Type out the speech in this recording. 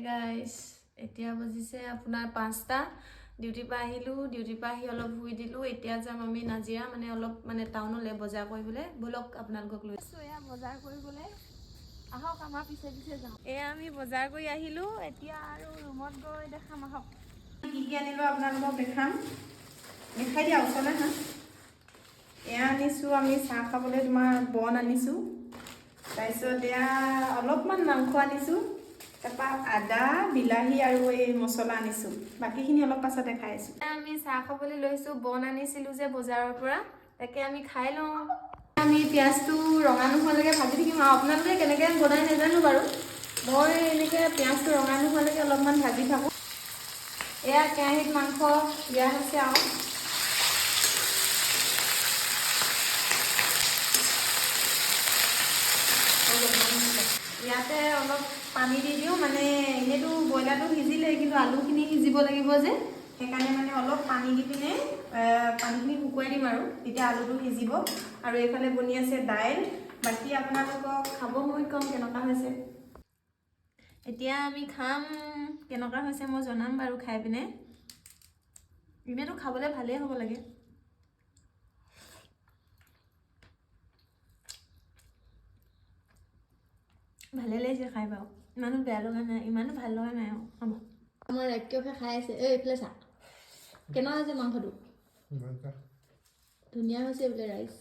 guys এতিয়া বজিছে আপোনাৰ 5টা ডিউটি পা আহিলো ডিউটি পা আহি অলপ শুই দিলো এতিয়া যাম আমি নাজিৰা মানে অলপ মানে টাউনলে বজাৰ কৰিবলৈ বলক আপোনালোকক লৈ আছো এয়া বজাৰ কৰিবলৈ আহক আমাৰ পিছে পিছে যাওঁ এয়া আমি বজাৰ কৰি আহিলো এতিয়া আৰু ৰুমত গৈ দেখাম আহক কি কি আনিলো আপোনালোকক দেখাম দেখাই দিয়া ওচৰলে হা এয়া আনিছো আমি চাহ খাবলৈ তোমাৰ বন আনিছো তাৰপিছত এয়া অলপমান মাংস আনিছো তাৰপা আদা বিলাহী আৰু এই মছলা আনিছো বাকিখিনি অলপ পাছত দেখাই আছো আমি চাহ খাবলৈ লৈছো বন আনিছিলো যে বজাৰৰ পৰা তাকে আমি খাই লওঁ আমি পিয়াজটো ৰঙা নোহোৱালৈকে ভাজি থাকিম আৰু আপোনালোকে কেনেকৈ বনাই নাজানো বাৰু মই এনেকৈ পিয়াজটো ৰঙা নোহোৱালৈকে অলপমান ভাজি থাকোঁ এয়া কেৰাহীত মাংস দিয়া হৈছে আৰু ইয়াতে অলপ পানী দি দিওঁ মানে এনেইতো ব্ৰইলাৰটো সিজিলেই কিন্তু আলুখিনি সিজিব লাগিব যে সেইকাৰণে মানে অলপ পানী দি পিনে পানীখিনি শুকুৱাই দিম আৰু তেতিয়া আলুটো সিজিব আৰু এইফালে বনি আছে দাইল বাকী আপোনালোকক খাব মই কম কেনেকুৱা হৈছে এতিয়া আমি খাম কেনেকুৱা হৈছে মই জনাম বাৰু খাই পিনে এনেইতো খাবলৈ ভালেই হ'ব লাগে ভালে লাগিছে খাই বাৰু ইমানো বেয়া লগা নাই ইমানো ভাল লগা নাই আৰু হ'ব আমাৰ ৰাক্ষসে খাই আছে এইফালে চা কেনেকুৱা হৈছে মাংসটো ধুনীয়া হৈছে বোলে ৰাইচ